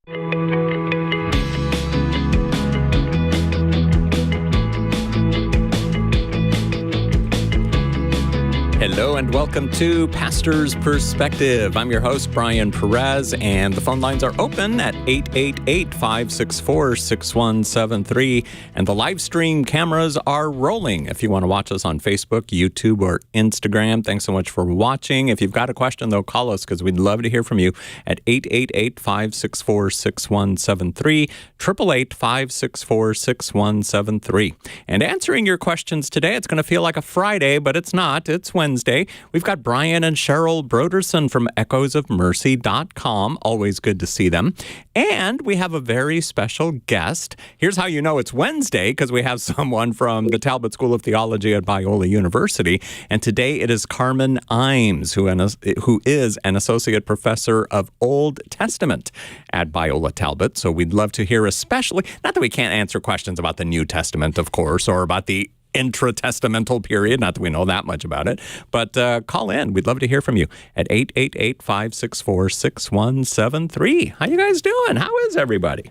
Hello and welcome to Pastor's Perspective. I'm your host, Brian Perez, and the phone lines are open at 888-564-6173, and the live stream cameras are rolling. If you want to watch us on Facebook, YouTube, or Instagram, thanks so much for watching. If you've got a question, though, call us because we'd love to hear from you at 888-564-6173, 888-564-6173. And answering your questions today, it's going to feel like a Friday, but it's not. It's Wednesday. We've got Brian and Cheryl Broderson from echoesofmercy.com. Always good to see them. And we have a very special guest. Here's how you know it's Wednesday, because we have someone from the Talbot School of Theology at Biola University. And today it is Carmen Imes, who is an associate professor of Old Testament at Biola Talbot. So we'd love to hear especially, not that we can't answer questions about the New Testament, of course, or about the intratestamental period, not that we know that much about it, but call in. We'd love to hear from you at 888-564-6173. How you guys doing? How is everybody?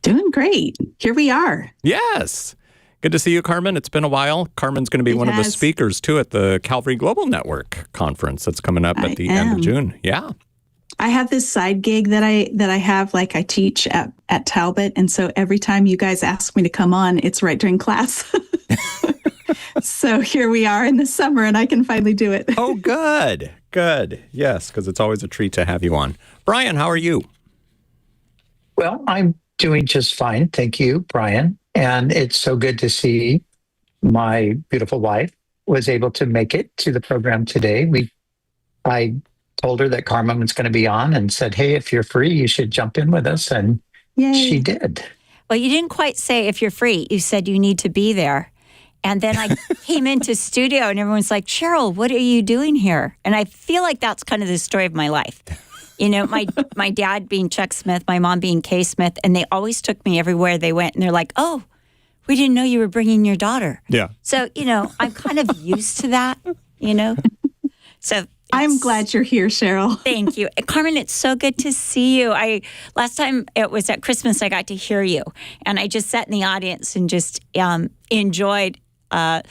Doing great. Here we are. Yes. Good to see you, Carmen. It's been a while. Carmen's going to be one of the speakers, too, at the Calvary Global Network conference that's coming up at the end of June. Yeah. I have this side gig that I have, like I teach at Talbot, and so every time you guys ask me to come on, it's right during class. So here we are in the summer, and I can finally do it. Oh, good. Good. Yes, because it's always a treat to have you on. Brian, how are you? Well, I'm doing just fine. Thank you, Brian. And it's so good to see my beautiful wife was able to make it to the program today. I told her that Carmen was going to be on and said, hey, if you're free, you should jump in with us. And she did. Well, you didn't quite say if you're free. You said you need to be there. And then I came into studio and everyone's like, Cheryl, what are you doing here? And I feel like that's kind of the story of my life. You know, my dad being Chuck Smith, my mom being Kay Smith, and they always took me everywhere they went. And they're like, oh, we didn't know you were bringing your daughter. Yeah. So, you know, I'm kind of used to that, you know. So I'm glad you're here, Cheryl. Thank you. Carmen, it's so good to see you. Last time it was at Christmas, I got to hear you. And I just sat in the audience and just enjoyed our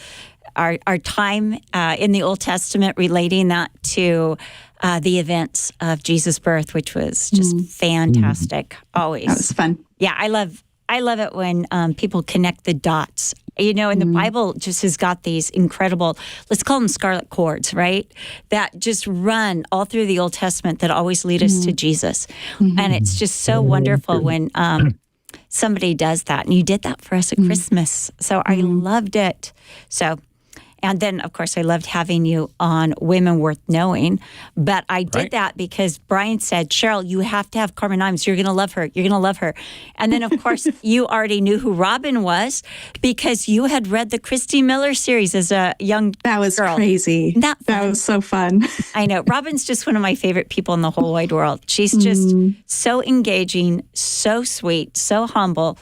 time in the Old Testament, relating that to the events of Jesus' birth, which was just fantastic. Always. That was fun. Yeah, I love it when people connect the dots. You know, and the Bible just has got these incredible, let's call them scarlet cords, right? That just run all through the Old Testament that always lead us to Jesus. And it's just so wonderful when somebody does that. And you did that for us at Christmas. So I loved it. So, and then, of course, I loved having you on Women Worth Knowing. But I did that because Brian said, Cheryl, you have to have Carmen Imes. You're going to love her. You're going to love her. And then, of course, you already knew who Robin was because you had read the Christy Miller series as a young girl. That was crazy. That was so fun. I know. Robin's just one of my favorite people in the whole wide world. She's just so engaging, so sweet, so humble,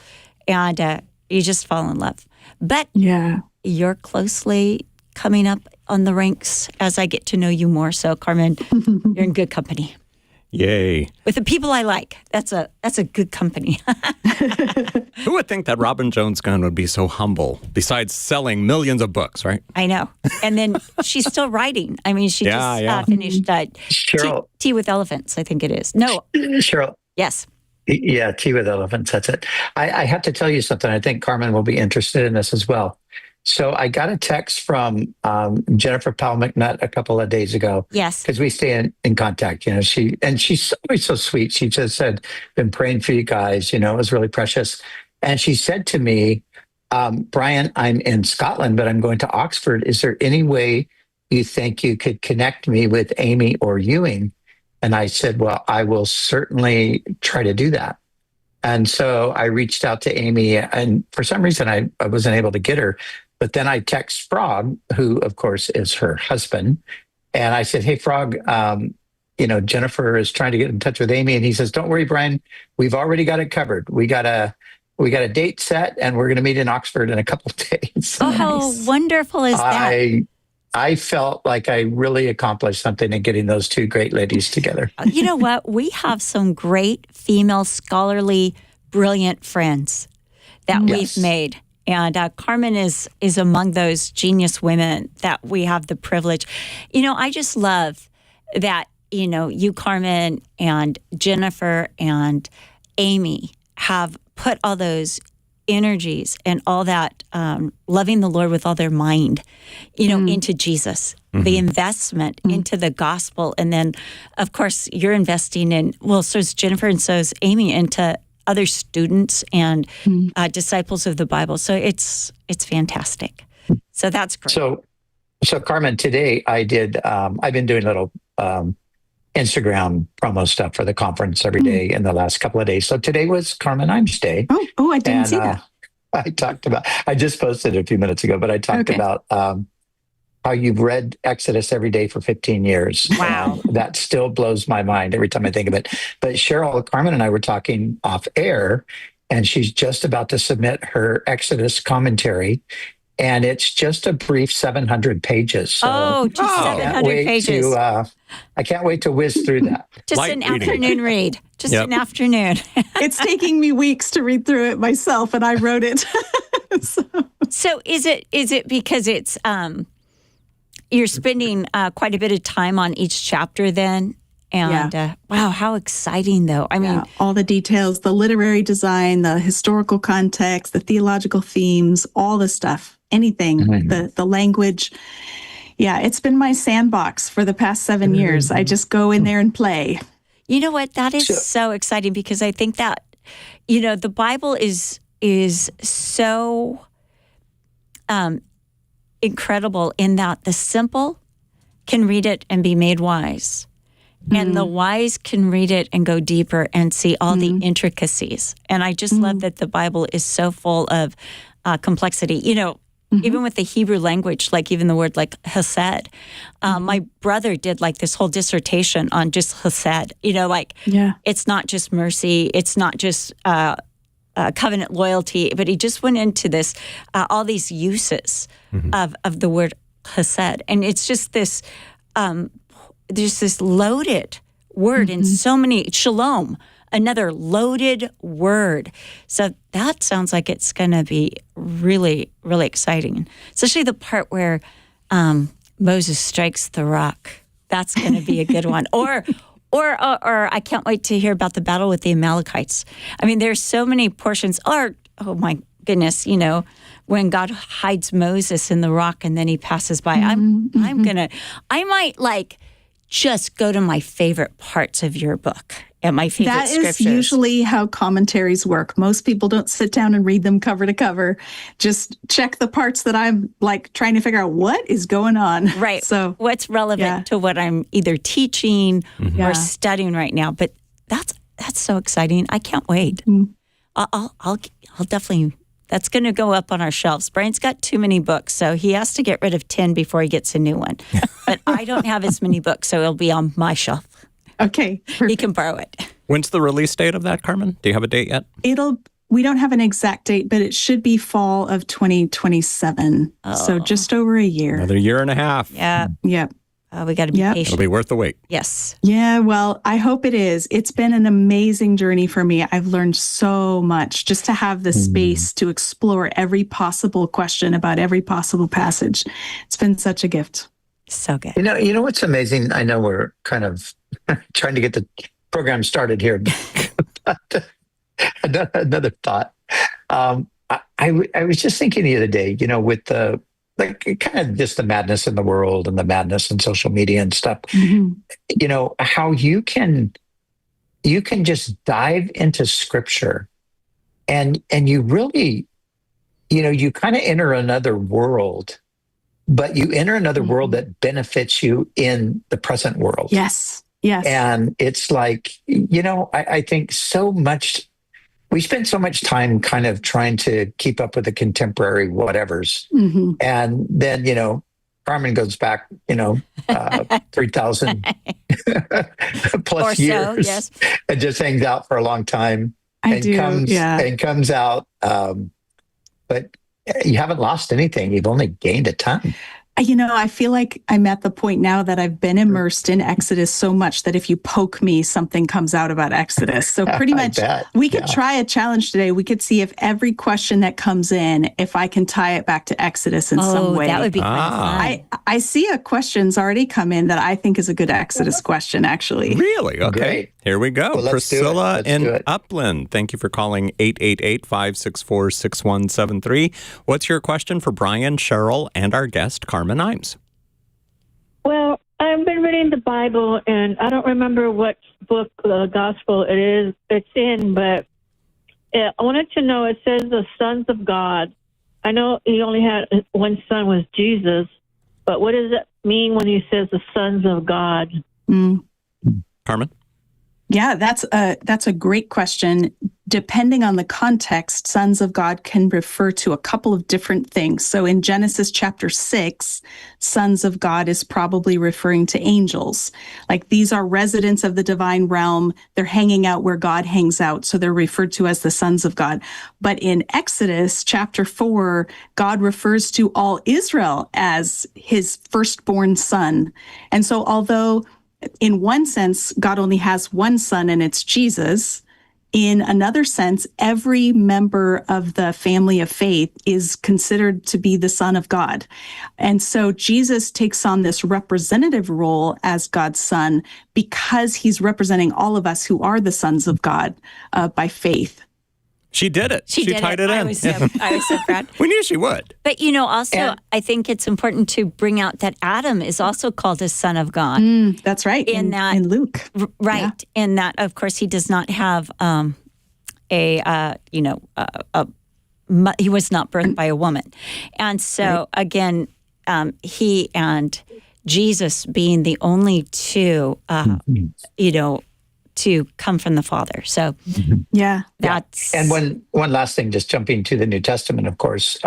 and you just fall in love. But you're closely coming up on the ranks as I get to know you more. So, Carmen, you're in good company. Yay. With the people I like. That's a good company. Who would think that Robin Jones Gunn would be so humble, besides selling millions of books, right? I know. And then she's still writing. I mean, she just finished Cheryl. Tea with Elephants, I think it is. No. Cheryl. Yes. Yeah, Tea with Elephants, that's it. I have to tell you something. I think Carmen will be interested in this as well. So I got a text from Jennifer Powell McNutt a couple of days ago. Yes. Because we stay in contact. You know, she's always so sweet. She just said, been praying for you guys. You know, it was really precious. And she said to me, Brian, I'm in Scotland, but I'm going to Oxford. Is there any way you think you could connect me with Amy or Ewing? And I said, well, I will certainly try to do that. And so I reached out to Amy, and for some reason I wasn't able to get her. But then I text Frog, who, of course, is her husband. And I said, hey, Frog, Jennifer is trying to get in touch with Amy. And he says, don't worry, Brian, we've already got it covered. We got a date set, and we're going to meet in Oxford in a couple of days. Oh, how wonderful is that? I felt like I really accomplished something in getting those two great ladies together. You know what? We have some great female, scholarly, brilliant friends that we've made. And Carmen is among those genius women that we have the privilege. You know, I just love that, you know, you, Carmen, and Jennifer and Amy have put all those energies and all that loving the Lord with all their mind, you know, into Jesus, the investment into the gospel. And then, of course, you're investing in, well, so is Jennifer and so is Amy, into other students and disciples of the Bible. So it's fantastic. So that's great. So Carmen, today I did, I've been doing little Instagram promo stuff for the conference every day in the last couple of days. So today was Carmen Imes Day. Oh, I didn't see that. I just posted it a few minutes ago, but I talked about how you've read Exodus every day for 15 years. Wow. That still blows my mind every time I think of it. But Carmen and I were talking off air, and she's just about to submit her Exodus commentary. And it's just a brief 700 pages. So just 700 pages. I can't wait to whiz through that. Just Light an reading. afternoon read. Just an afternoon. It's taking me weeks to read through it myself, and I wrote it. So is it because it's you're spending quite a bit of time on each chapter then? And wow, how exciting though. I mean, all the details, the literary design, the historical context, the theological themes, all the stuff, anything, the language. Yeah, it's been my sandbox for the past 7 years. I just go in there and play. you know what? That is so exciting because I think that, you know, the Bible is so incredible in that the simple can read it and be made wise. And the wise can read it and go deeper and see all the intricacies. And I just love that the Bible is so full of complexity. You know, even with the Hebrew language, like even the word like hesed. My brother did like this whole dissertation on just hesed. You know, like it's not just mercy. It's not just covenant loyalty. But he just went into this, all these uses of the word hesed. And it's just this... there's this loaded word in so many, shalom, another loaded word. So that sounds like it's going to be really, really exciting, especially the part where Moses strikes the rock. That's going to be a good one. Or I can't wait to hear about the battle with the Amalekites. I mean, there's so many portions. Or, oh my goodness, you know, when God hides Moses in the rock and then he passes by. I might like just go to my favorite parts of your book and my favorite scriptures. That is usually how commentaries work. Most people don't sit down and read them cover to cover. Just check the parts that I'm like trying to figure out what is going on. Right. So what's relevant to what I'm either teaching or studying right now. But that's so exciting. I can't wait. I'll definitely. That's going to go up on our shelves. Brian's got too many books, so he has to get rid of 10 before he gets a new one. But I don't have as many books, so it'll be on my shelf. Okay. He can borrow it. When's the release date of that, Carmen? Do you have a date yet? We don't have an exact date, but it should be fall of 2027. So just over a year. Another year and a half. Yeah. Yep. We got to be patient. It'll be worth the wait. Yes. Yeah, well, I hope it is. It's been an amazing journey for me. I've learned so much just to have the space to explore every possible question about every possible passage. It's been such a gift. So good. You know what's amazing? I know we're kind of trying to get the program started here, but another thought. I was just thinking the other day, you know, with the kind of just the madness in the world and the madness in social media and stuff, you know, how you can just dive into scripture and you really, you know, you kind of enter another world, but you enter another world that benefits you in the present world. Yes. Yes. And it's like, you know, I think so much, we spend so much time kind of trying to keep up with the contemporary whatevers. And then, you know, Carmen goes back, you know, 3,000 plus or so, years yes. and just hangs out for a long time. And comes out. But you haven't lost anything. You've only gained a ton. I feel like I'm at the point now that I've been immersed in Exodus so much that if you poke me, something comes out about Exodus. So pretty much we could try a challenge today. We could see if every question that comes in, if I can tie it back to Exodus in some way. That would be fun. I see a question's already come in that I think is a good Exodus question, actually. Really? Okay. Great. Here we go. Well, Priscilla in Upland. Thank you for calling 888-564-6173. What's your question for Brian, Cheryl, and our guest, Carmen Imes? Well, I've been reading the Bible, and I don't remember what book, gospel it's in, but I wanted to know, it says the sons of God. I know he only had one son, was Jesus, but what does it mean when he says the sons of God? Carmen? Yeah, that's a great question. Depending on the context, sons of God can refer to a couple of different things. So in Genesis chapter 6, sons of God is probably referring to angels. Like these are residents of the divine realm. They're hanging out where God hangs out. So they're referred to as the sons of God. But in Exodus chapter 4, God refers to all Israel as his firstborn son. And so although in one sense, God only has one son and it's Jesus, in another sense, every member of the family of faith is considered to be the son of God. And so Jesus takes on this representative role as God's son because he's representing all of us who are the sons of God by faith. She did it. She tied it in. I was so proud. We knew she would. But, also, I think it's important to bring out that Adam is also called a son of God. That's right. In Luke. Right. Yeah. In that, of course, he does not have he was not birthed by a woman. And so, again, he and Jesus being the only two, to come from the Father. So, that's... And one last thing, just jumping to the New Testament, of course,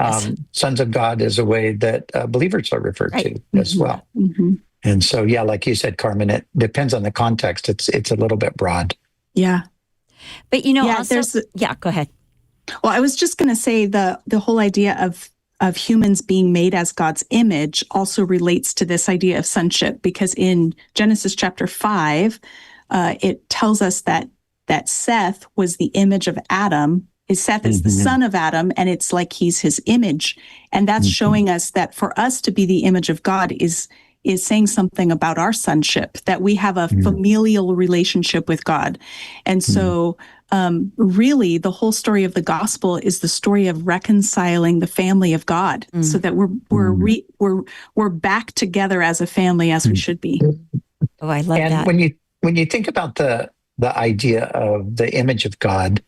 sons of God is a way that believers are referred to as well. Mm-hmm. And so, like you said, Carmen, it depends on the context. It's a little bit broad. Yeah. But, also... go ahead. Well, I was just going to say the whole idea of humans being made as God's image also relates to this idea of sonship, because in Genesis chapter 5, it tells us that Seth was the image of Adam. Seth is the son of Adam, and it's like he's his image. And that's showing us that for us to be the image of God is saying something about our sonship, that we have a familial relationship with God. And so really the whole story of the gospel is the story of reconciling the family of God so that we're back together as a family as we should be. Oh, I love that. When you think about the idea of the image of God,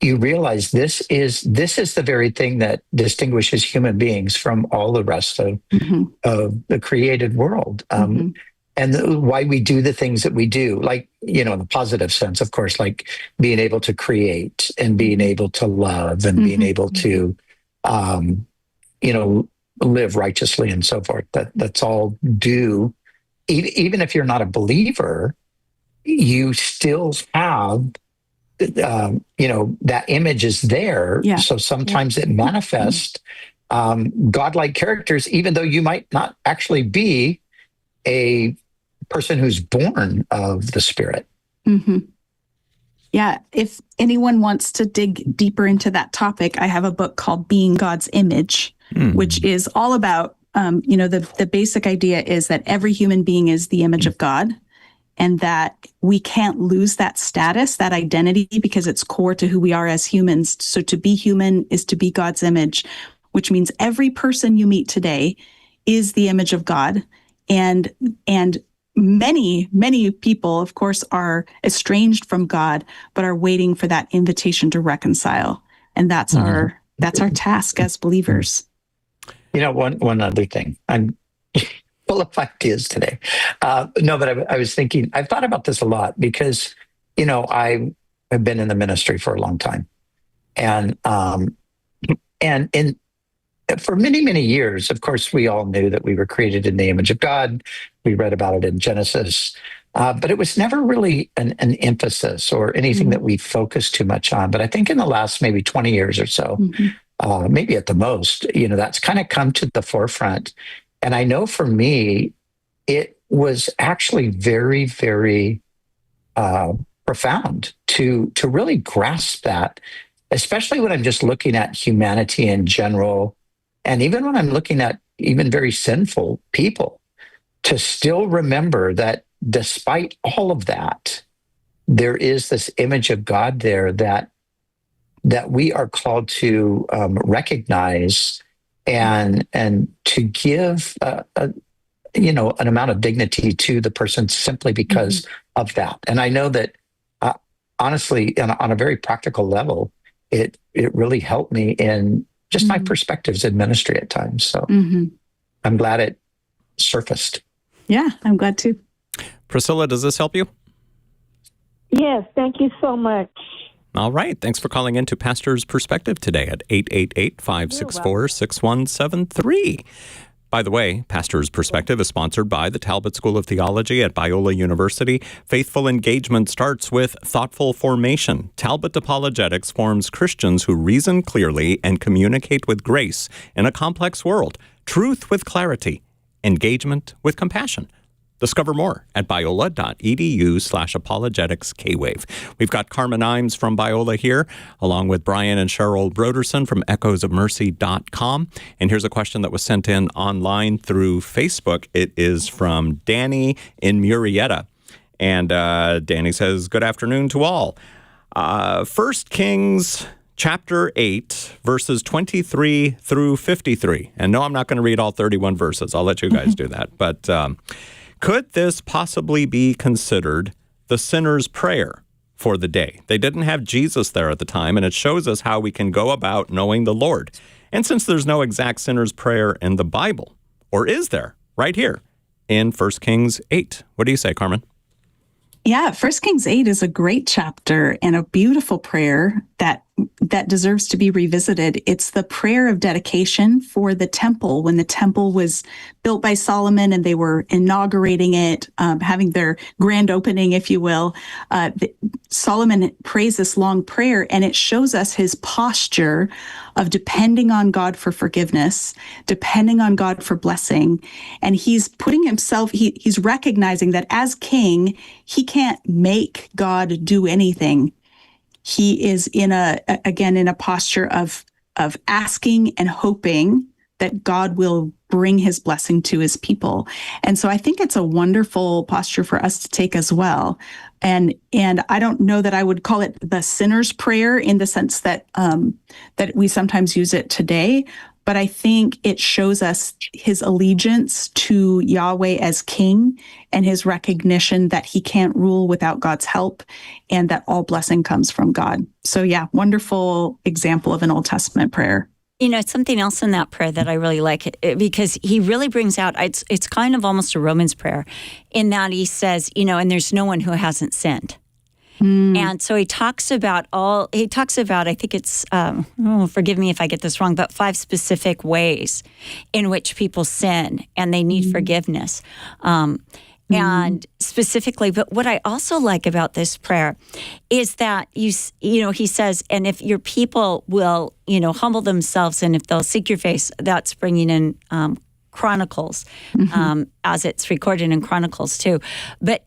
you realize this is the very thing that distinguishes human beings from all the rest of the created world. And why we do the things that we do, like, in the positive sense, of course, like being able to create and being able to love and being able to, live righteously and so forth. That's all due. Even if you're not a believer, you still have, that image is there. Yeah. So sometimes it manifests godlike characters, even though you might not actually be a person who's born of the Spirit. Mm-hmm. Yeah. If anyone wants to dig deeper into that topic, I have a book called Being God's Image, which is all about, the basic idea is that every human being is the image of God, and that we can't lose that status, that identity, because it's core to who we are as humans. So to be human is to be God's image, which means every person you meet today is the image of God. And many, many people, of course, are estranged from God, but are waiting for that invitation to reconcile. And that's our task as believers. One other thing. I'm full of ideas today. But I was thinking, I've thought about this a lot because, I have been in the ministry for a long time. And for many, many years, of course, we all knew that we were created in the image of God. We read about it in Genesis. But it was never really an emphasis or anything that we focused too much on. But I think in the last maybe 20 years or so, maybe at the most, that's kind of come to the forefront. And I know for me, it was actually very, very profound to really grasp that, especially when I'm just looking at humanity in general, and even when I'm looking at even very sinful people, to still remember that despite all of that, there is this image of God there that we are called to recognize and to give an amount of dignity to the person simply because of that. And I know that honestly, on a very practical level, it really helped me in just my perspectives in ministry at times. So I'm glad it surfaced. Yeah, I'm glad too. Priscilla, does this help you? Yes, thank you so much. All right. Thanks for calling into Pastor's Perspective today at 888-564-6173. By the way, Pastor's Perspective is sponsored by the Talbot School of Theology at Biola University. Faithful engagement starts with thoughtful formation. Talbot Apologetics forms Christians who reason clearly and communicate with grace in a complex world. Truth with clarity. Engagement with compassion. Discover more at biola.edu/apologetics-kwave. We've got Carmen Imes from Biola here, along with Brian and Cheryl Broderson from echoesofmercy.com. And here's a question that was sent in online through Facebook. It is from Danny in Murrieta. And Danny says, good afternoon to all. 1 Kings chapter 8, verses 23 through 53. And no, I'm not going to read all 31 verses. I'll let you guys do that. But could this possibly be considered the sinner's prayer for the day? They didn't have Jesus there at the time, and it shows us how we can go about knowing the Lord. And since there's no exact sinner's prayer in the Bible, or is there, right here in 1 Kings 8? What do you say, Carmen? Yeah, 1 Kings 8 is a great chapter and a beautiful prayer that deserves to be revisited. It's the prayer of dedication for the temple when the temple was built by Solomon and they were inaugurating it, having their grand opening, if you will. Solomon prays this long prayer, and it shows us his posture of depending on God for forgiveness, depending on God for blessing. And he's putting himself, he's recognizing that as king, he can't make God do anything. He is in a posture of asking and hoping that God will bring his blessing to his people. And so I think it's a wonderful posture for us to take as well. And I don't know that I would call it the sinner's prayer in the sense that that we sometimes use it today, but I think it shows us his allegiance to Yahweh as king and his recognition that he can't rule without God's help and that all blessing comes from God. So yeah, wonderful example of an Old Testament prayer. You know, it's something else in that prayer that I really like because he really brings out, it's kind of almost a Romans prayer in that he says, and there's no one who hasn't sinned. And so he talks about, I think it's, forgive me if I get this wrong, but 5 specific ways in which people sin and they need forgiveness. And specifically, but what I also like about this prayer is that he says, and if your people will, humble themselves and if they'll seek your face, that's bringing in Chronicles, as it's recorded in Chronicles too. But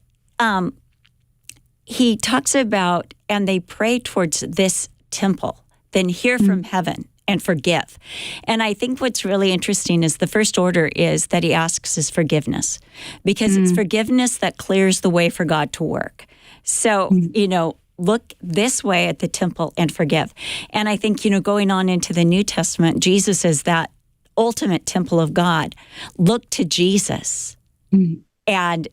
he talks about, and they pray towards this temple, then hear from heaven and forgive. And I think what's really interesting is the first order is that he asks is forgiveness, because it's forgiveness that clears the way for God to work. So, look this way at the temple and forgive. And I think, going on into the New Testament, Jesus is that ultimate temple of God. Look to Jesus and,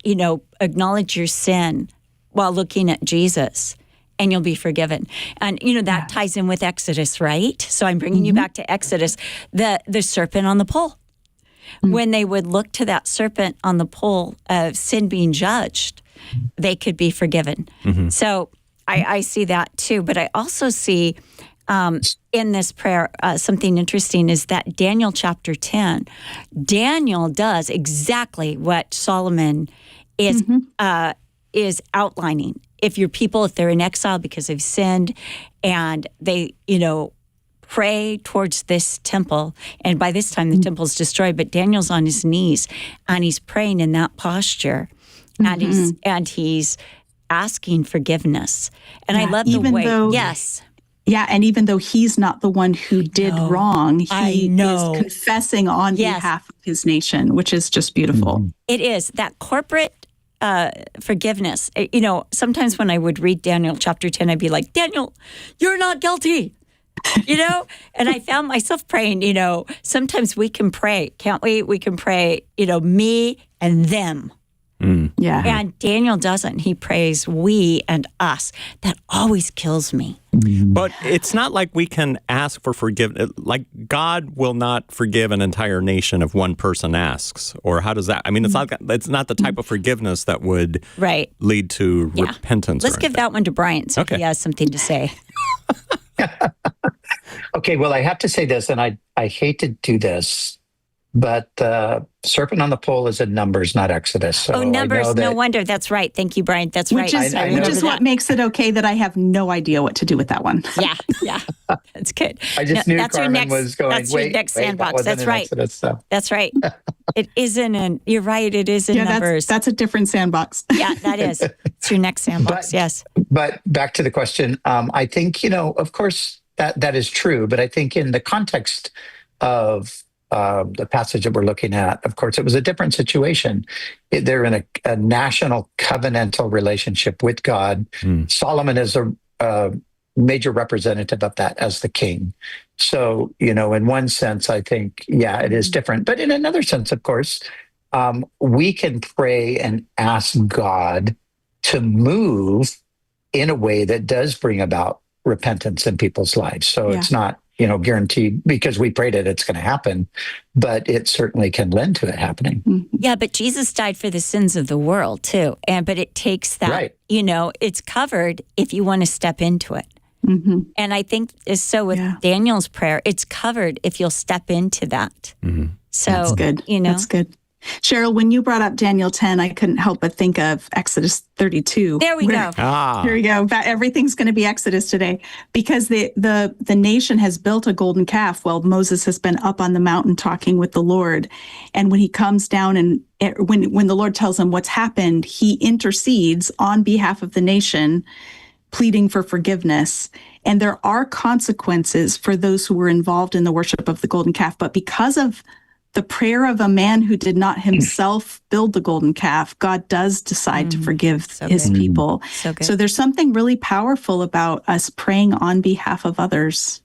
acknowledge your sin while looking at Jesus, and you'll be forgiven. And, that ties in with Exodus, right? So I'm bringing you back to Exodus, the serpent on the pole. When they would look to that serpent on the pole of sin being judged, they could be forgiven. So I see that too. But I also see in this prayer, something interesting is that Daniel chapter 10, Daniel does exactly what Solomon is outlining. If your people, if they're in exile because they've sinned and they, pray towards this temple. And by this time, the temple's destroyed, but Daniel's on his knees and he's praying in that posture. And he's asking forgiveness. And I love the way, yes. Yeah, and even though he's not the one who did wrong, he is confessing on behalf of his nation, which is just beautiful. It is. That corporate forgiveness. You know, sometimes when I would read Daniel chapter 10, I'd be like, Daniel, you're not guilty. You know, and I found myself praying, you know, sometimes we can pray, can't we? We can pray, you know, me and them. Yeah. And Daniel doesn't. He prays we and us. That always kills me. But it's not like we can ask for forgiveness. Like God will not forgive an entire nation if one person asks. Or how does that? I mean, it's not the type of forgiveness that would lead to repentance. Let's give that one to Brian so he has something to say. Okay, well, I have to say this, and I hate to do this, but serpent on the pole is in Numbers, not Exodus. So Numbers, no wonder. That's right. Thank you, Brian. That's right. Which is what makes it okay that I have no idea what to do with that one. Yeah. That's good. I just knew Carmen was going, that's your next sandbox. That's right. Exodus, so. That's right. It isn't you're right, it is in Numbers. That's a different sandbox. Yeah, that is. It's your next sandbox, yes. But back to the question, I think, you know, of course, that is true. But I think in the context of the passage that we're looking at, of course, it was a different situation. They're in a national covenantal relationship with God. Solomon is a major representative of that as the king. So, you know, in one sense, I think, it is different. But in another sense, of course, we can pray and ask God to move in a way that does bring about repentance in people's lives. So it's not, you know, guaranteed because we prayed it's going to happen, but it certainly can lend to it happening. Yeah, but Jesus died for the sins of the world too. But it takes that, you know, it's covered if you want to step into it. And I think so with Daniel's prayer, it's covered if you'll step into that. So that's good. You know, that's good. Cheryl, when you brought up Daniel 10, I couldn't help but think of Exodus 32. There we go. Here we go. Everything's going to be Exodus today because the nation has built a golden calf while Moses has been up on the mountain talking with the Lord. And when he comes down and when the Lord tells him what's happened, he intercedes on behalf of the nation, pleading for forgiveness. And there are consequences for those who were involved in the worship of the golden calf. But because of the prayer of a man who did not himself build the golden calf, God does decide to forgive his people. So there's something really powerful about us praying on behalf of others.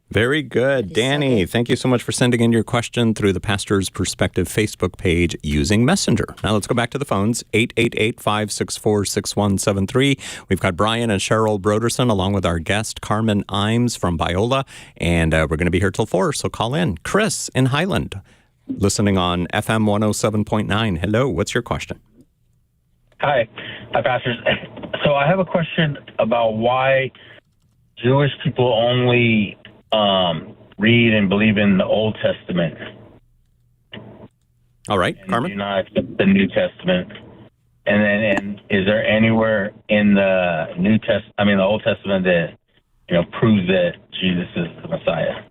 Very good. Danny, thank you so much for sending in your question through the Pastor's Perspective Facebook page using Messenger. Now let's go back to the phones, 888-564-6173. We've got Brian and Cheryl Broderson along with our guest, Carmen Imes from Biola, and we're going to be here till 4, so call in. Chris in Highland, listening on FM 107.9. Hello, what's your question? Hi, pastors. So I have a question about why Jewish people only read and believe in the Old Testament. All right, Carmen. Do not accept the New Testament. And is there anywhere in the the Old Testament that, you know, proves that Jesus is the Messiah?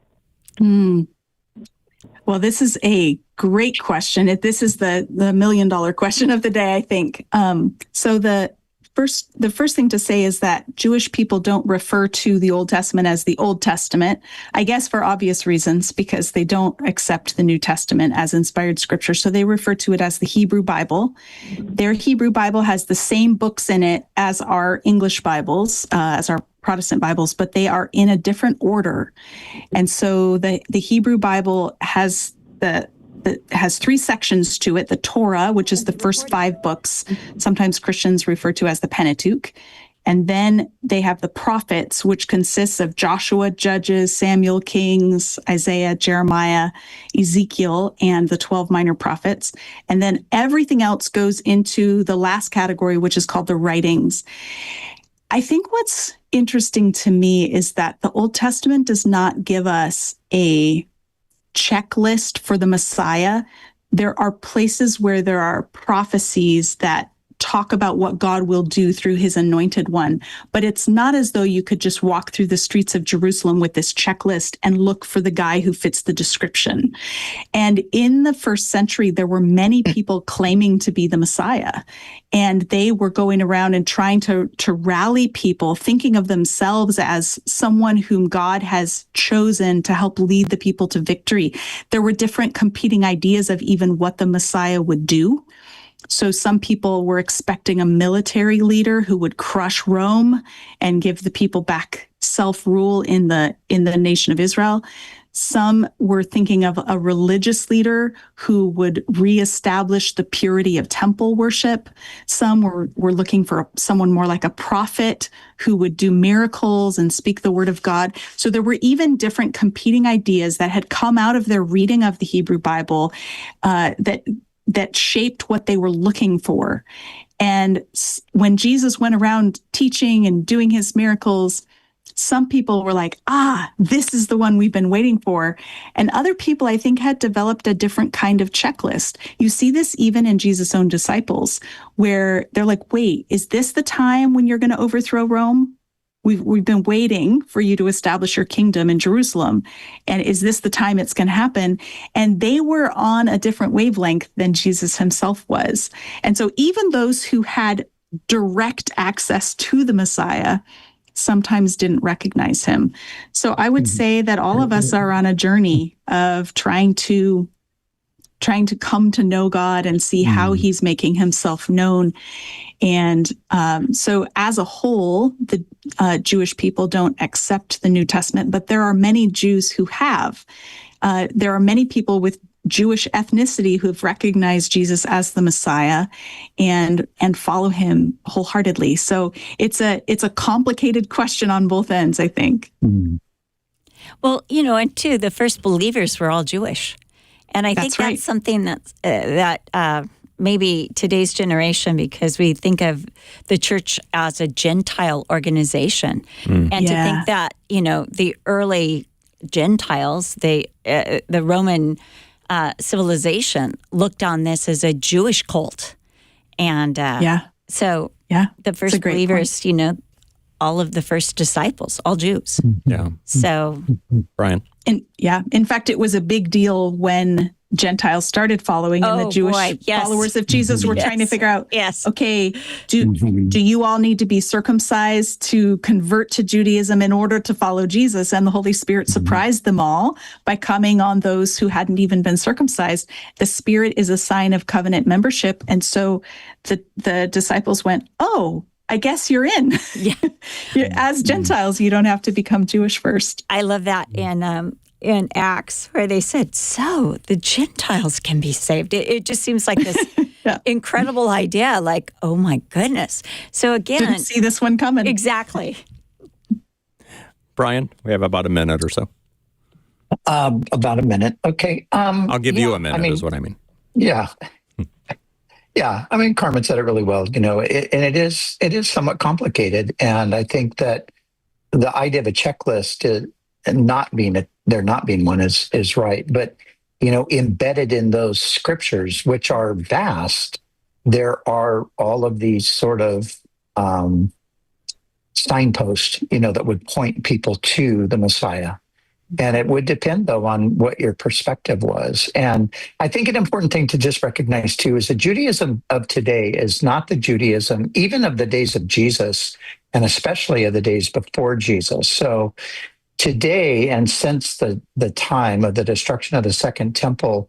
Well, this is a great question. This is the $1 million question of the day, I think. So the first thing to say is that Jewish people don't refer to the Old Testament as the Old Testament, I guess for obvious reasons, because they don't accept the New Testament as inspired scripture. So they refer to it as the Hebrew Bible. Their Hebrew Bible has the same books in it as our English Bibles, as our Protestant Bibles, but they are in a different order. And so the Hebrew Bible has has 3 sections to it. The Torah, which is the first 5 books, sometimes Christians refer to as the Pentateuch. And then they have the prophets, which consists of Joshua, Judges, Samuel, Kings, Isaiah, Jeremiah, Ezekiel, and the 12 minor prophets. And then everything else goes into the last category, which is called the writings. I think what's interesting to me is that the Old Testament does not give us a checklist for the Messiah. There are places where there are prophecies that talk about what God will do through his anointed one. But it's not as though you could just walk through the streets of Jerusalem with this checklist and look for the guy who fits the description. And in the first century, there were many people claiming to be the Messiah. And they were going around and trying to rally people, thinking of themselves as someone whom God has chosen to help lead the people to victory. There were different competing ideas of even what the Messiah would do. So some people were expecting a military leader who would crush Rome and give the people back self-rule in the nation of Israel. Some were thinking of a religious leader who would reestablish the purity of temple worship. Some were looking for someone more like a prophet who would do miracles and speak the word of God. So there were even different competing ideas that had come out of their reading of the Hebrew Bible that shaped what they were looking for. And when Jesus went around teaching and doing his miracles, some people were like, this is the one we've been waiting for. And other people, I think, had developed a different kind of checklist. You see this even in Jesus' own disciples, where they're like, wait, is this the time when you're going to overthrow Rome? We've been waiting for you to establish your kingdom in Jerusalem. And is this the time it's going to happen? And they were on a different wavelength than Jesus himself was. And so even those who had direct access to the Messiah sometimes didn't recognize him. So I would say that all of us are on a journey of trying to come to know God and see how he's making himself known. And so as a whole, the Jewish people don't accept the New Testament, but there are many Jews who have. There are many people with Jewish ethnicity who have recognized Jesus as the Messiah and follow him wholeheartedly. So it's a complicated question on both ends, I think. Well, and too, the first believers were all Jewish. And I think that's something that maybe today's generation, because we think of the church as a Gentile organization, and to think that, the early Gentiles, the Roman civilization looked on this as a Jewish cult. And so the first believers, all of the first disciples, all Jews. Yeah. So, Brian. And in fact, it was a big deal when Gentiles started following, and the Jewish followers of Jesus were trying to figure out, okay, do you all need to be circumcised to convert to Judaism in order to follow Jesus? And the Holy Spirit surprised them all by coming on those who hadn't even been circumcised. The Spirit is a sign of covenant membership. And so the disciples went, I guess you're in. Yeah. As Gentiles, you don't have to become Jewish first. I love that in Acts, where they said, so the Gentiles can be saved. It just seems like this incredible idea, like, oh my goodness. So again, didn't see this one coming. Exactly. Brian, we have about a minute or so. About a minute. Okay. I'll give you a minute is what I mean. Yeah. Yeah, I mean, Carmen said it really well, and it is somewhat complicated. And I think that the idea of a checklist and there not being one is right. But, embedded in those scriptures, which are vast, there are all of these sort of signposts, that would point people to the Messiah. And it would depend, though, on what your perspective was. And I think an important thing to just recognize, too, is the Judaism of today is not the Judaism, even of the days of Jesus, and especially of the days before Jesus. So today, and since the time of the destruction of the Second Temple,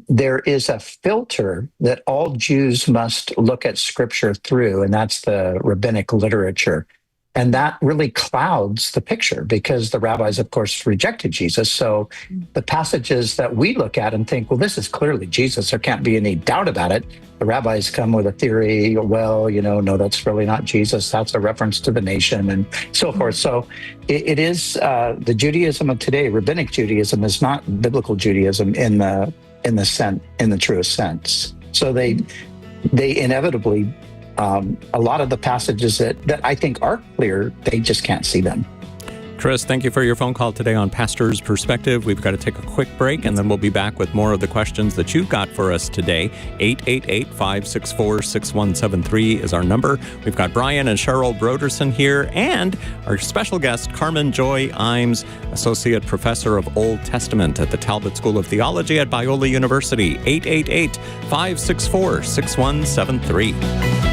there is a filter that all Jews must look at Scripture through, and that's the rabbinic literature. And that really clouds the picture because the rabbis, of course, rejected Jesus. So the passages that we look at and think, well, this is clearly Jesus, there can't be any doubt about it. The rabbis come with a theory, well, no, that's really not Jesus. That's a reference to the nation and so forth. So it is the Judaism of today, rabbinic Judaism, is not biblical Judaism in the truest sense. So they inevitably, a lot of the passages that I think are clear, they just can't see them. Chris, thank you for your phone call today on Pastor's Perspective. We've got to take a quick break, and then we'll be back with more of the questions that you've got for us today. 888-564-6173 is our number. We've got Brian and Cheryl Broderson here, and our special guest, Carmen Joy Imes, Associate Professor of Old Testament at the Talbot School of Theology at Biola University. 888-564-6173.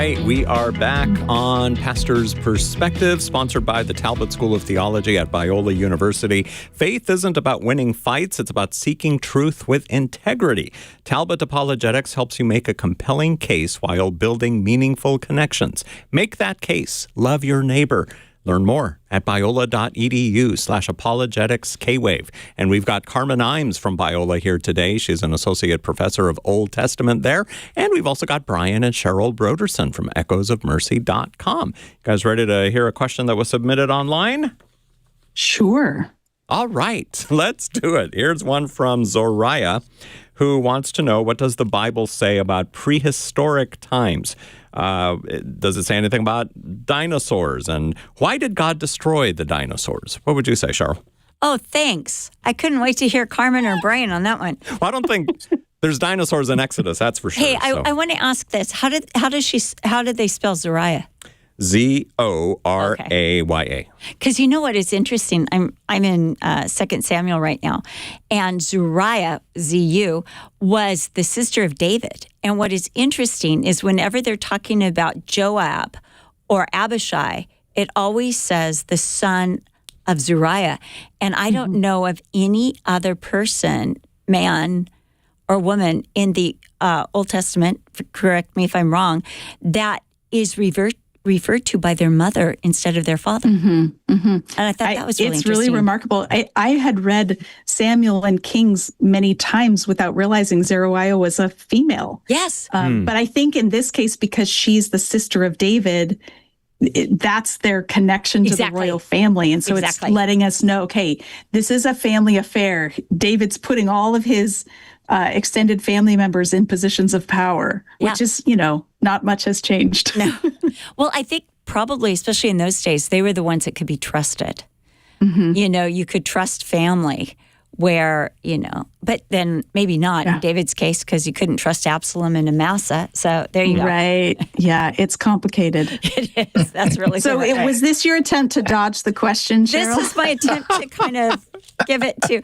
right, we are back on Pastor's Perspective, sponsored by the Talbot School of Theology at Biola University. Faith isn't about winning fights, it's about seeking truth with integrity. Talbot Apologetics helps you make a compelling case while building meaningful connections. Make that case. Love your neighbor. Learn more at biola.edu/apologetics-kwave. And we've got Carmen Imes from Biola here today. She's an associate professor of Old Testament there. And we've also got Brian and Cheryl Broderson from echoesofmercy.com. You guys ready to hear a question that was submitted online? Sure. All right, let's do it. Here's one from Zoriah, who wants to know, what does the Bible say about prehistoric times? Does it say anything about dinosaurs? And why did God destroy the dinosaurs? What would you say, Cheryl? Oh, thanks. I couldn't wait to hear Carmen or Brian on that one. Well, I don't think there's dinosaurs in Exodus, that's for sure. Hey, I want to ask this. How did they spell Zoriah? Zoraya. Because you know what is interesting? I'm in 2 Samuel right now, and Zuriah, Z-U, was the sister of David. And what is interesting is whenever they're talking about Joab or Abishai, it always says the son of Zuriah. And I don't know of any other person, man or woman in the Old Testament, correct me if I'm wrong, that is referred to by their mother instead of their father. And I thought that was really it's interesting. really remarkable. I had read Samuel and Kings many times without realizing Zeruiah was a female. Yes. But I think in this case, because she's the sister of David, that's their connection to the royal family. And so it's letting us know, okay, this is a family affair. David's putting all of his extended family members in positions of power, which is, not much has changed. No. Well, I think probably, especially in those days, they were the ones that could be trusted. You could trust family where, but then maybe not Yeah. in David's case because you couldn't trust Absalom and Amasa. So there you go. Right. Yeah, it's complicated. It is. That's really So good. was this your attempt to dodge the question, Cheryl? This is my attempt to kind of give it to,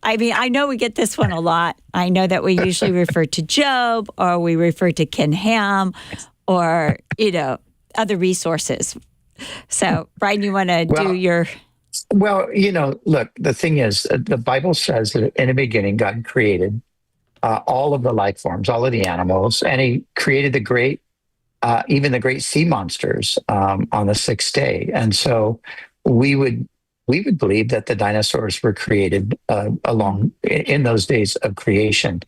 I mean, I know we get this one a lot. I know that we usually refer to Job or we refer to Ken Ham or, other resources. So, Brian, you want to do your... Well, look, the thing is, the Bible says that in the beginning, God created all of the life forms, all of the animals, and he created even the great sea monsters on the sixth day. And so we would believe that the dinosaurs were created in those days of creation.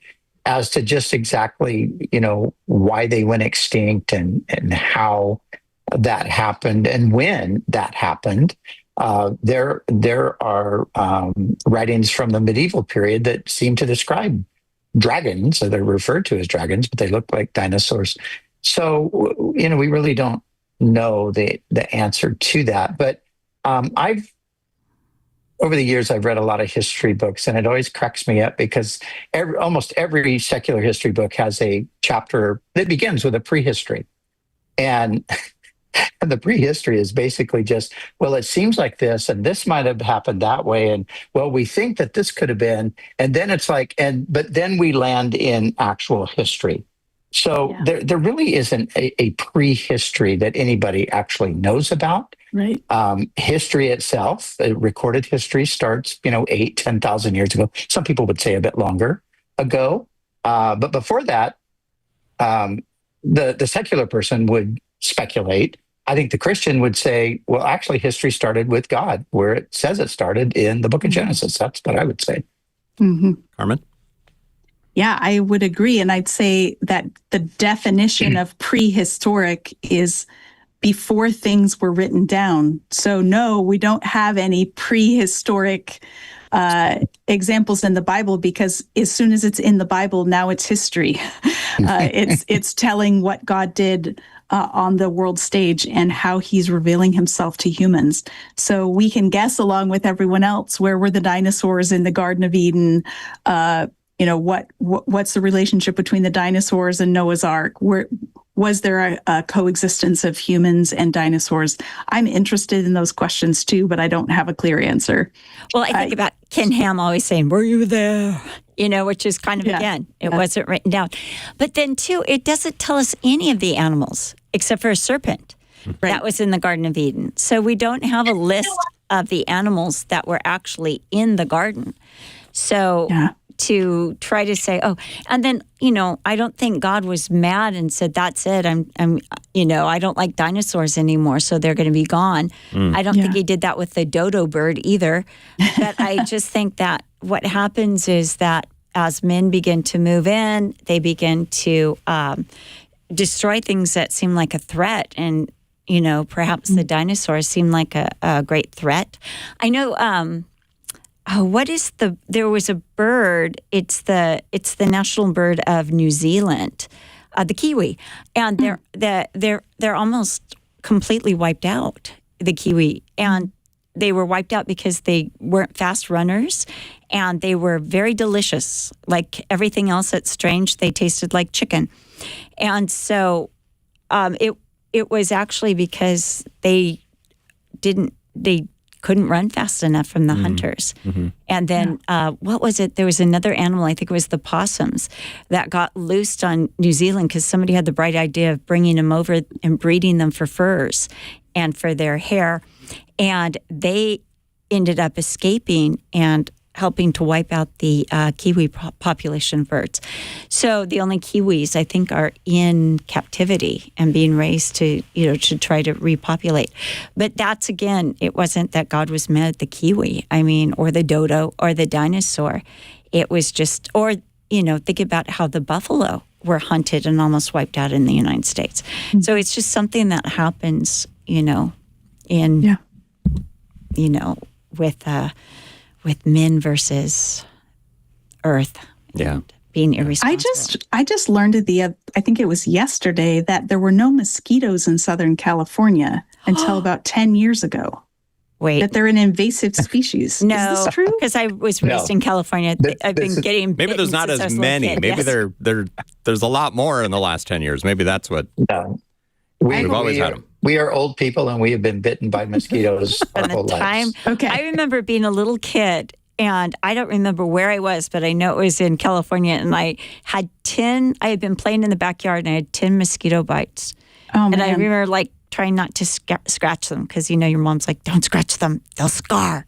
As to just exactly, why they went extinct and how that happened and when that happened, there are writings from the medieval period that seem to describe dragons. So they're referred to as dragons, but they look like dinosaurs. So, we really don't know the answer to that. But over the years, I've read a lot of history books, and it always cracks me up because almost every secular history book has a chapter that begins with a prehistory. And the prehistory is basically just, well, it seems like this, and this might have happened that way. And well, we think that this could have been. And then it's like, but then we land in actual history. So there really isn't a prehistory that anybody actually knows about. Right. History itself, recorded history starts, 8,000, 10,000 years ago. Some people would say a bit longer ago. But before that, the secular person would speculate. I think the Christian would say, well, actually, history started with God, where it says it started in the book of Genesis. That's what I would say. Mm-hmm. Carmen? Yeah, I would agree. And I'd say that the definition of prehistoric is before things were written down. So no, we don't have any prehistoric examples in the Bible, because as soon as it's in the Bible, now it's history. It's telling what God did on the world stage and how he's revealing himself to humans. So we can guess along with everyone else, where were the dinosaurs in the Garden of Eden? What's the relationship between the dinosaurs and Noah's Ark? Was there a coexistence of humans and dinosaurs? I'm interested in those questions too, but I don't have a clear answer. Well, I think about Ken Ham always saying, were you there? Which is kind of, it wasn't written down. But then too, it doesn't tell us any of the animals except for a serpent that was in the Garden of Eden. So we don't have a list of the animals that were actually in the garden. So to try to say, and then, I don't think God was mad and said, that's it. I don't like dinosaurs anymore, so they're going to be gone. I don't think he did that with the dodo bird either. But I just think that what happens is that as men begin to move in, they begin to destroy things that seem like a threat. And, perhaps the dinosaurs seem like a great threat. I know, there was a bird, it's the national bird of New Zealand, the kiwi. And they're almost completely wiped out, the kiwi. And they were wiped out because they weren't fast runners and they were very delicious. Like everything else that's strange, they tasted like chicken. And so it was actually because they couldn't run fast enough from the hunters. Mm-hmm. And then, what was it? There was another animal, I think it was the possums, that got loosed on New Zealand because somebody had the bright idea of bringing them over and breeding them for furs and for their hair. And they ended up escaping and helping to wipe out the kiwi population of birds. So the only kiwis, I think, are in captivity and being raised to try to repopulate. But that's, again, it wasn't that God was mad at the kiwi, or the dodo or the dinosaur. It was just, think about how the buffalo were hunted and almost wiped out in the United States. Mm-hmm. So it's just something that happens, with men versus earth. Being irresponsible. I just learned I think it was yesterday, that there were no mosquitoes in Southern California until about 10 years ago. Wait. that they're an invasive species. No, Is this true? because I was raised in California. I've been getting Maybe bitten there's not since I as was a little many. kid, Maybe yes. there's a lot more in the last 10 years. Maybe that's what No. we've always had them. We are old people, and we have been bitten by mosquitoes our From whole the time lives. Okay. I remember being a little kid, and I don't remember where I was, but I know it was in California, and I had been playing in the backyard, and I had 10 mosquito bites. Oh, And man. I remember like trying not to scratch them because, your mom's like, don't scratch them. They'll scar.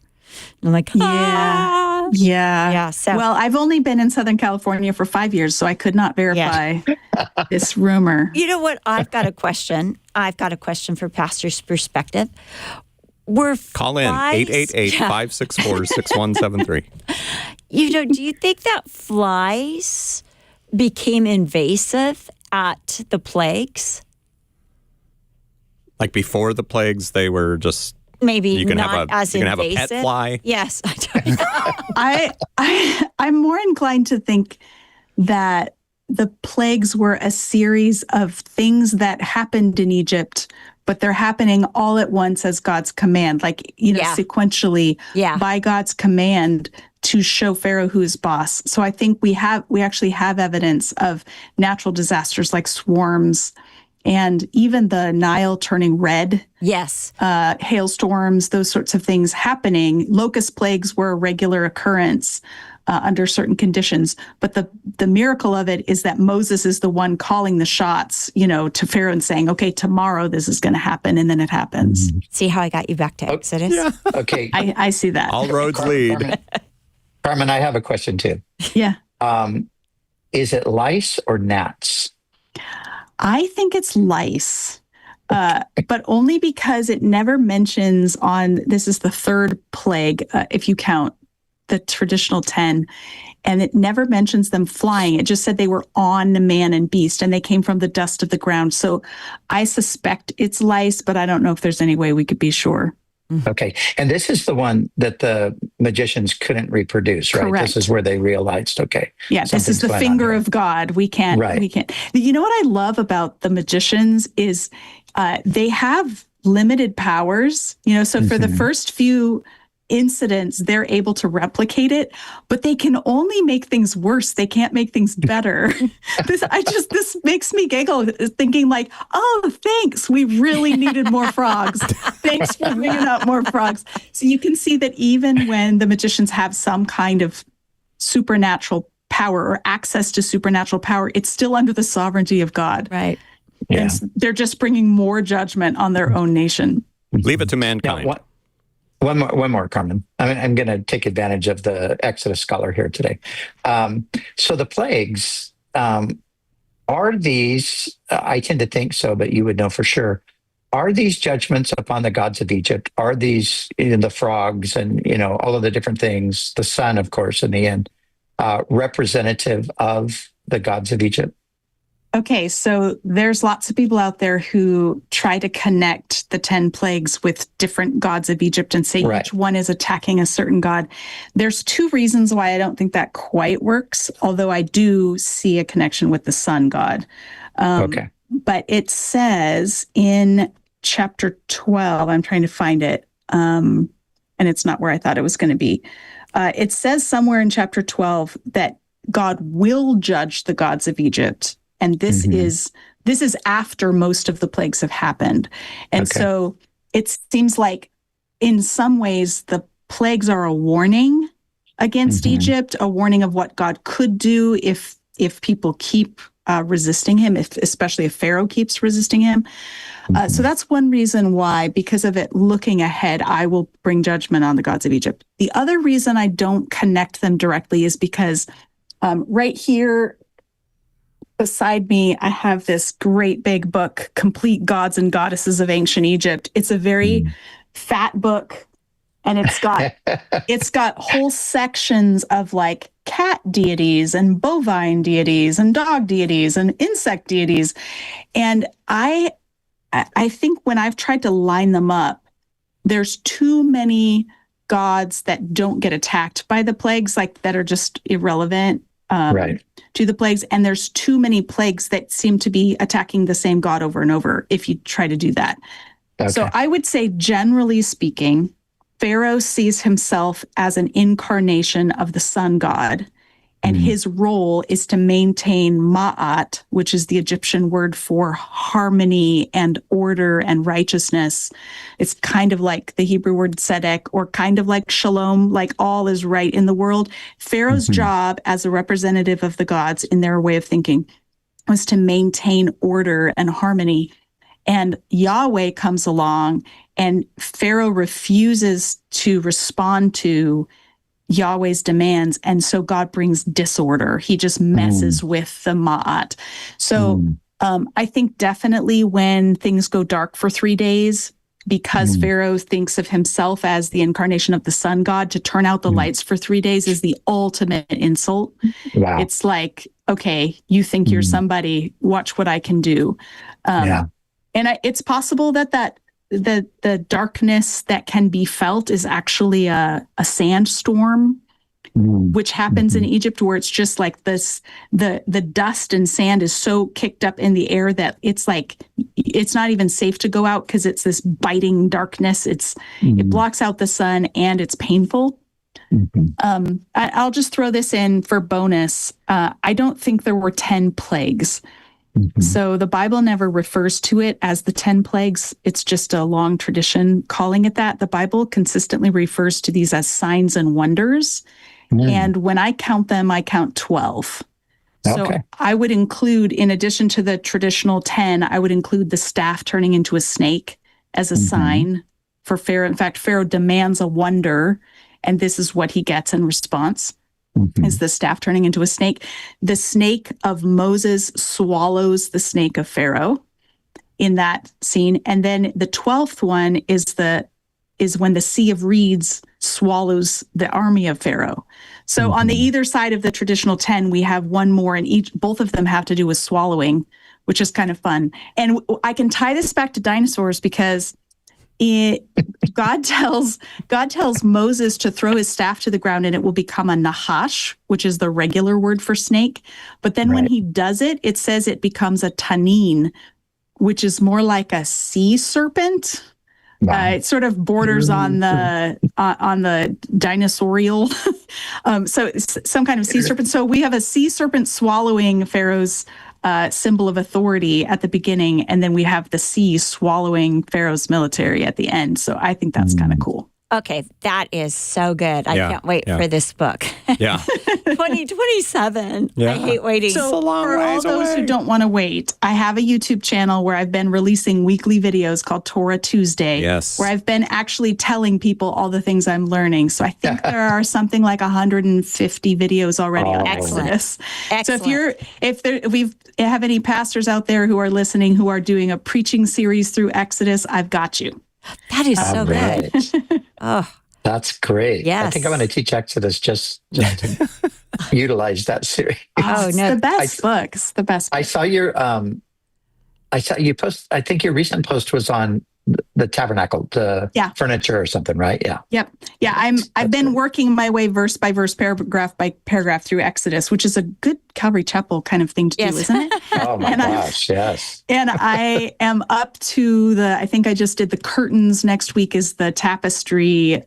And I'm like, ah. Yeah. Yeah, so- well, I've only been in Southern California for 5 years, so I could not verify this rumor. You know what? I've got a question. I've got a question for Pastor's perspective. Call in flies- 888-564-6173. Do you think that flies became invasive at the plagues? Like before the plagues, they were just Maybe you can not as have a invasive. pet fly. Yes. I'm more inclined to think that the plagues were a series of things that happened in Egypt, but they're happening all at once as God's command, like, Yeah. sequentially Yeah. by God's command to show Pharaoh who's boss. So I think we actually have evidence of natural disasters like swarms and even the Nile turning red, Yes. hailstorms, those sorts of things happening. Locust plagues were a regular occurrence under certain conditions. But the miracle of it is that Moses is the one calling the shots, to Pharaoh and saying, okay, tomorrow this is going to happen. And then it happens. See how I got you back to Exodus? Yeah. Okay. I see that. All roads lead. Carmen, I have a question too. Yeah. Is it lice or gnats? I think it's lice, but only because it never mentions this is the third plague, if you count the traditional 10, and it never mentions them flying. It just said they were on man and beast, and they came from the dust of the ground. So I suspect it's lice, but I don't know if there's any way we could be sure. Okay. And this is the one that the magicians couldn't reproduce, right? Correct. This is where they realized, okay. Yeah, this is something's the going on finger here. of God. We can't. You know what I love about the magicians is they have limited powers. So for the first few incidents, they're able to replicate it, but they can only make things worse. They can't make things better. This makes me giggle, thinking like, oh, thanks. We really needed more frogs. Thanks for bringing up more frogs. So you can see that even when the magicians have some kind of supernatural power or access to supernatural power, it's still under the sovereignty of God. Right. Yeah. And they're just bringing more judgment on their own nation. Leave it to Now, mankind. one more, Carmen. I'm going to take advantage of the Exodus scholar here today. So the plagues, are these, I tend to think so, but you would know for sure, are these judgments upon the gods of Egypt? Are these the frogs and, all of the different things, the sun, of course, in the end, representative of the gods of Egypt? Okay, so there's lots of people out there who try to connect the 10 plagues with different gods of Egypt and say Right. each one is attacking a certain god. There's two reasons why I don't think that quite works, although I do see a connection with the sun god. Okay. But it says in chapter 12, I'm trying to find it, and it's not where I thought it was going to be. It says somewhere in chapter 12 that God will judge the gods of Egypt. And this is after most of the plagues have happened. And Okay. so it seems like in some ways the plagues are a warning against Egypt, a warning of what God could do if people keep resisting him, especially if Pharaoh keeps resisting him. So that's one reason why, because of it looking ahead, I will bring judgment on the gods of Egypt. The other reason I don't connect them directly is because right here beside me, I have this great big book, Complete Gods and Goddesses of Ancient Egypt. It's a very fat book, and it's got whole sections of like cat deities and bovine deities and dog deities and insect deities. And I think when I've tried to line them up, there's too many gods that don't get attacked by the plagues, like that are just irrelevant. Right. To the plagues, and there's too many plagues that seem to be attacking the same god over and over if you try to do that. Okay. So I would say, generally speaking, Pharaoh sees himself as an incarnation of the sun god, and his role is to maintain ma'at, which is the Egyptian word for harmony and order and righteousness. It's kind of like the Hebrew word tzedek, or kind of like shalom, like all is right in the world. Pharaoh's job as a representative of the gods in their way of thinking was to maintain order and harmony. And Yahweh comes along, and Pharaoh refuses to respond to Yahweh's demands. And so God brings disorder. He just messes with the Ma'at. So I think definitely when things go dark for 3 days, because Pharaoh thinks of himself as the incarnation of the sun god, to turn out the lights for 3 days is the ultimate insult. Wow. It's like, okay, you think you're somebody, watch what I can do. And it's possible that the darkness that can be felt is actually a sandstorm, which happens in Egypt, where it's just like this, the dust and sand is so kicked up in the air that it's like, it's not even safe to go out because it's this biting darkness. It blocks out the sun and it's painful. I'll just throw this in for bonus. I don't think there were 10 plagues. So the Bible never refers to it as the 10 plagues. It's just a long tradition calling it that. The Bible consistently refers to these as signs and wonders. And when I count them, I count 12. So I would include, in addition to the traditional 10, I would include the staff turning into a snake as a sign for Pharaoh. In fact, Pharaoh demands a wonder, and this is what he gets in response. Is the staff turning into a snake. The snake of Moses swallows the snake of Pharaoh in that scene. And then the 12th one is when the Sea of Reeds swallows the army of Pharaoh. So on the either side of the traditional 10, we have one more, and both of them have to do with swallowing, which is kind of fun. And I can tie this back to dinosaurs because God tells Moses to throw his staff to the ground and it will become a nahash, which is the regular word for snake. But then when he does it, it says it becomes a tanin, which is more like a sea serpent. It sort of borders on the dinosaurial. So it's some kind of sea serpent. So we have a sea serpent swallowing Pharaoh's symbol of authority at the beginning, and then we have the sea swallowing Pharaoh's military at the end. So I think that's kind of cool. Okay, that is so good. I can't wait for this book. Yeah. 2027. Yeah. I hate waiting. So for all those who don't want to wait, I have a YouTube channel where I've been releasing weekly videos called Torah Tuesday, where I've been actually telling people all the things I'm learning. So I think there are something like 150 videos already on Exodus. So if we have any pastors out there who are listening who are doing a preaching series through Exodus, I've got you. That is so good. Oh, that's great. Yes. I think I'm going to teach Exodus just to utilize that series. Oh, no. The best books. The best books. I saw you post. I think your recent post was on the tabernacle, the furniture or something, right? Yeah. Yep. Yeah. I've been working my way verse by verse, paragraph by paragraph through Exodus, which is a good Calvary Chapel kind of thing to do, isn't it? Oh my gosh. Yes. And I am up to I think I just did the curtains. Next week is the tapestry,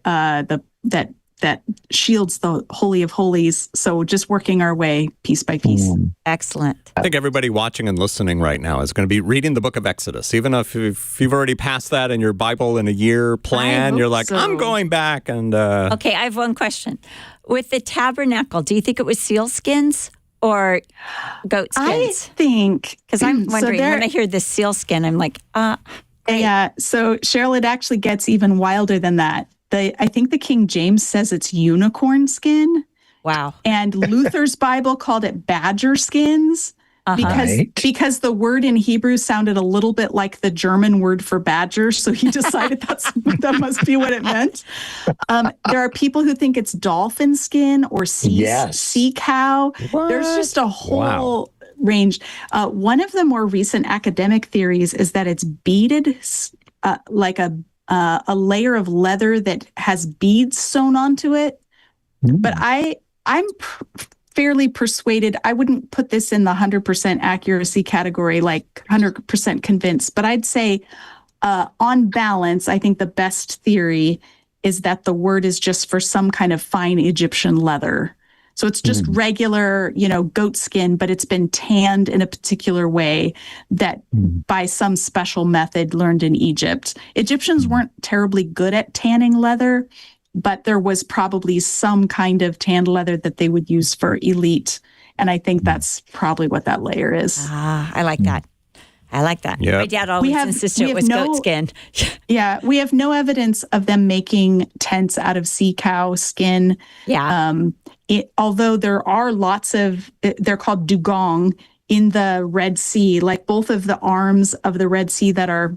that shields the Holy of Holies. So just working our way piece by piece. Excellent. I think everybody watching and listening right now is going to be reading the book of Exodus. Even if you've already passed that in your Bible in a year plan, you're like, I'm going back. And Okay, I have one question. With the tabernacle, do you think it was seal skins or goat skins? I think. Because I'm wondering, when I hear this seal skin, I'm like, Yeah, so Cheryl, it actually gets even wilder than that. I think the King James says it's unicorn skin. Wow. And Luther's Bible called it badger skins because the word in Hebrew sounded a little bit like the German word for badger. So he decided that must be what it meant. There are people who think it's dolphin skin or sea cow. What? There's just a whole range. One of the more recent academic theories is that it's beaded like a layer of leather that has beads sewn onto it. But I'm fairly persuaded. I wouldn't put this in the 100% accuracy category, like 100% convinced, but I'd say on balance, I think the best theory is that the word is just for some kind of fine Egyptian leather. So it's just regular, goat skin, but it's been tanned in a particular way that by some special method learned in Egypt. Egyptians weren't terribly good at tanning leather, but there was probably some kind of tanned leather that they would use for elite. And I think that's probably what that layer is. Ah, I like that. I like that. Yep. My dad always insisted it was goat skin. Yeah, we have no evidence of them making tents out of sea cow skin. Yeah. Although there are lots of, they're called dugong in the Red Sea, like both of the arms of the Red Sea that are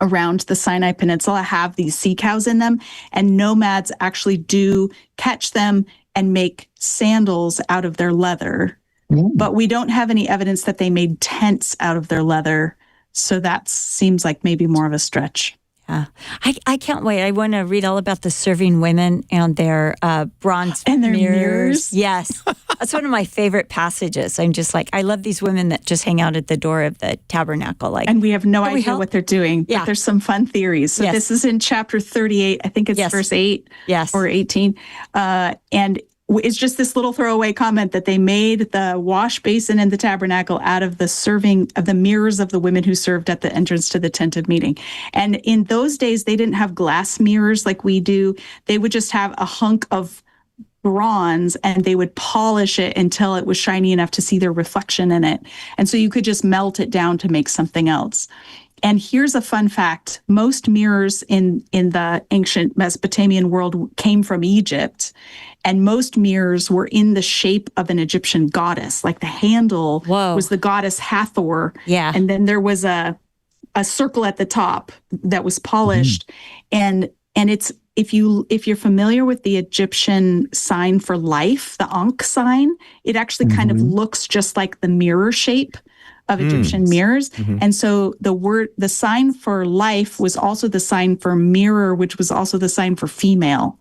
around the Sinai Peninsula have these sea cows in them, and nomads actually do catch them and make sandals out of their leather. But we don't have any evidence that they made tents out of their leather. So that seems like maybe more of a stretch. Yeah. I can't wait. I want to read all about the serving women and their bronze and their mirrors. Yes. That's one of my favorite passages. I'm just like, I love these women that just hang out at the door of the tabernacle. And we have no idea what they're doing, but there's some fun theories. So this is in chapter 38. I think it's verse 8 or 18. And it's just this little throwaway comment that they made the wash basin in the tabernacle out of the serving of the mirrors of the women who served at the entrance to the tent of meeting. And in those days, they didn't have glass mirrors like we do. They would just have a hunk of bronze and they would polish it until it was shiny enough to see their reflection in it. And so you could just melt it down to make something else. And here's a fun fact. Most mirrors in the ancient Mesopotamian world came from Egypt. And most mirrors were in the shape of an Egyptian goddess. Like the handle was the goddess Hathor. Yeah. And then there was a circle at the top that was polished. And it's if you're familiar with the Egyptian sign for life, the Ankh sign, it actually kind of looks just like the mirror shape of Egyptian mirrors. And so the sign for life was also the sign for mirror, which was also the sign for female.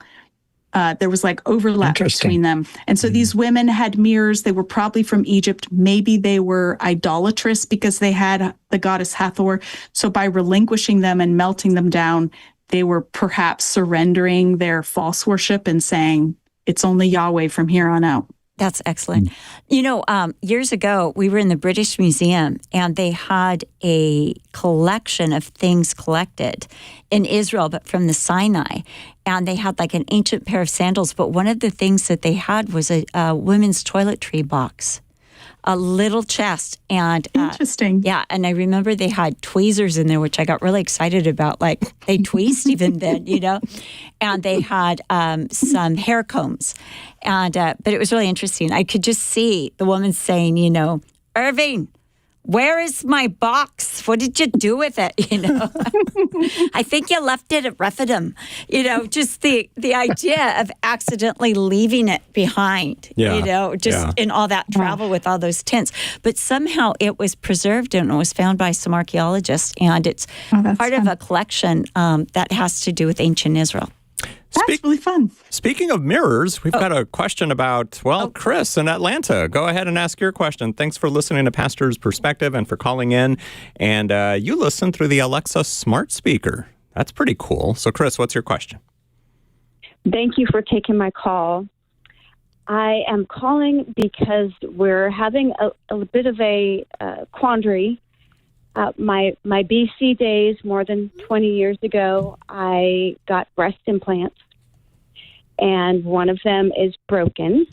There was like overlap between them. And so these women had mirrors. They were probably from Egypt. Maybe they were idolatrous because they had the goddess Hathor. So by relinquishing them and melting them down, they were perhaps surrendering their false worship and saying, it's only Yahweh from here on out. That's excellent. Years ago, we were in the British Museum and they had a collection of things collected in Israel, but from the Sinai. And they had like an ancient pair of sandals. But one of the things that they had was a women's toiletry box, a little chest. And interesting. Yeah. And I remember they had tweezers in there, which I got really excited about. Like they tweezed even then, and they had some hair combs. And but it was really interesting. I could just see the woman saying, Irving, where is my box? What did you do with it? I think you left it at Rephidim. Just the idea of accidentally leaving it behind, in all that travel with all those tents. But somehow it was preserved and it was found by some archaeologists. And it's part of a collection that has to do with ancient Israel. That's really fun. Speaking of mirrors, we've got a question about, Chris in Atlanta. Go ahead and ask your question. Thanks for listening to Pastor's Perspective and for calling in. And you listen through the Alexa smart speaker. That's pretty cool. So, Chris, what's your question? Thank you for taking my call. I am calling because we're having a bit of a quandary. My BC days, more than 20 years ago, I got breast implants, and one of them is broken,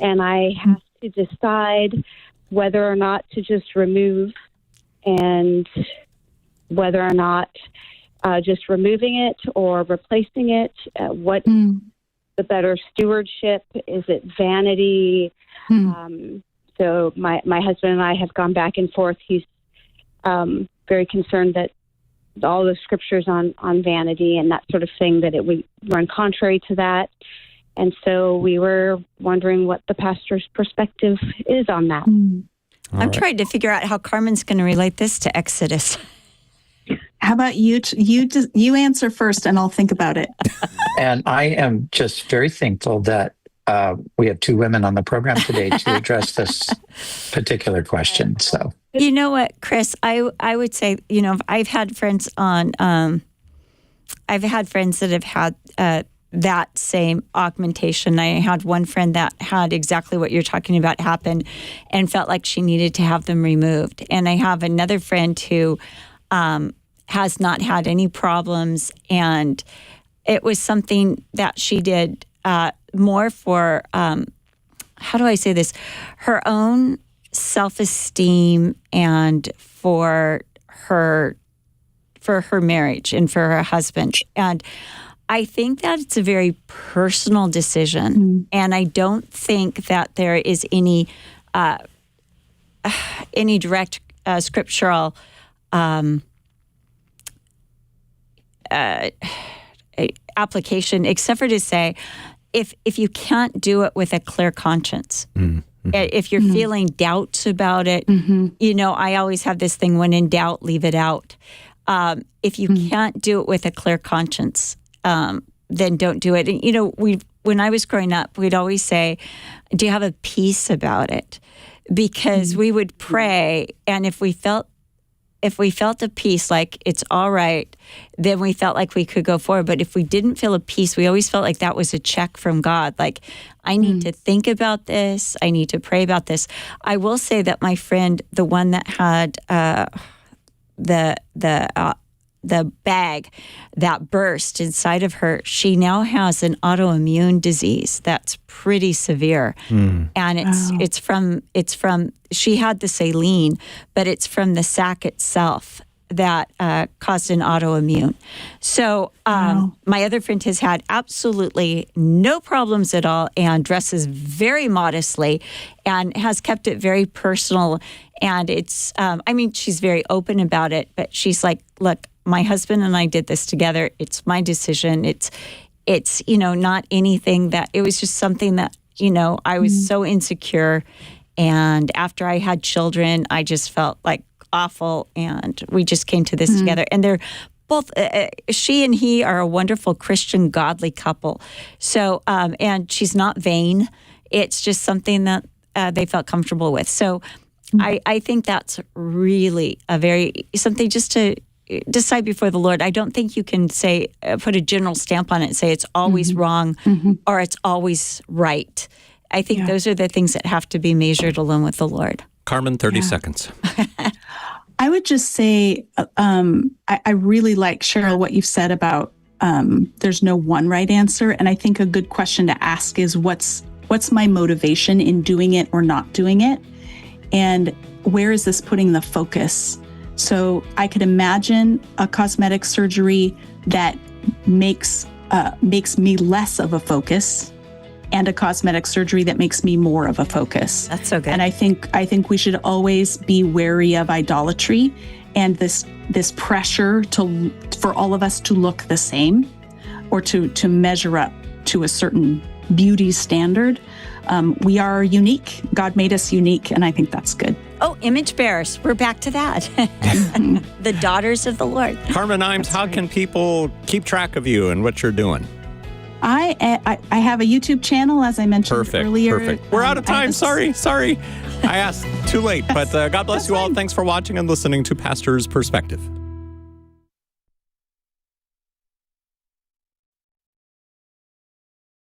and I have to decide whether or not to just remove, and whether or not just removing it or replacing it. What the better stewardship? Is it vanity? So my husband and I have gone back and forth. He's very concerned that all the scriptures on vanity and that sort of thing, that it would run contrary to that. And so we were wondering what the pastor's perspective is on that. I'm trying to figure out how Carmen's going to relate this to Exodus. How about you answer first and I'll think about it. And I am just very thankful that we have two women on the program today to address this particular question. So, you know what, Chris, I would say, I've had friends on I've had friends that have had that same augmentation. I had one friend that had exactly what you're talking about happen and felt like she needed to have them removed. And I have another friend who has not had any problems, and it was something that she did more for, how do I say this, her own self-esteem and for her marriage and for her husband. And I think that it's a very personal decision, and I don't think that there is any direct scriptural application, except for to say, if you can't do it with a clear conscience, if you're feeling doubts about it, I always have this thing: when in doubt, leave it out. If you can't do it with a clear conscience, then don't do it. And, when I was growing up, we'd always say, do you have a peace about it? Because we would pray, and if we felt a peace, like it's all right, then we felt like we could go forward. But if we didn't feel a peace, we always felt like that was a check from God. Like, I need to think about this. I need to pray about this. I will say that my friend, the one that had the bag that burst inside of her, she now has an autoimmune disease that's pretty severe. And it's from she had the saline, but it's from the sac itself that caused an autoimmune. So my other friend has had absolutely no problems at all and dresses very modestly and has kept it very personal. And it's, she's very open about it, but she's like, look, my husband and I did this together. It's my decision. It's not anything that, it was just something that, I was so insecure. And after I had children, I just felt like awful. And we just came to this together. And they're both, she and he are a wonderful Christian, godly couple. So, and she's not vain. It's just something that they felt comfortable with. So I think that's really something just to decide before the Lord. I don't think you can say, put a general stamp on it and say it's always wrong or it's always right. I think those are the things that have to be measured alone with the Lord. Carmen, 30 seconds. I would just say, I really like, Cheryl, what you've said about there's no one right answer. And I think a good question to ask is what's my motivation in doing it or not doing it? And where is this putting the focus? So I could imagine a cosmetic surgery that makes me less of a focus, and a cosmetic surgery that makes me more of a focus. That's so good. And I think we should always be wary of idolatry and this pressure for all of us to look the same or to measure up to a certain beauty standard. We are unique. God made us unique, and I think that's good. Oh, image bearers. We're back to that. The daughters of the Lord. Carmen Imes, how can people keep track of you and what you're doing? I have a YouTube channel, as I mentioned earlier. Perfect. We're out of time. Sorry. I asked too late, but God bless you all. Thanks for watching and listening to Pastor's Perspective.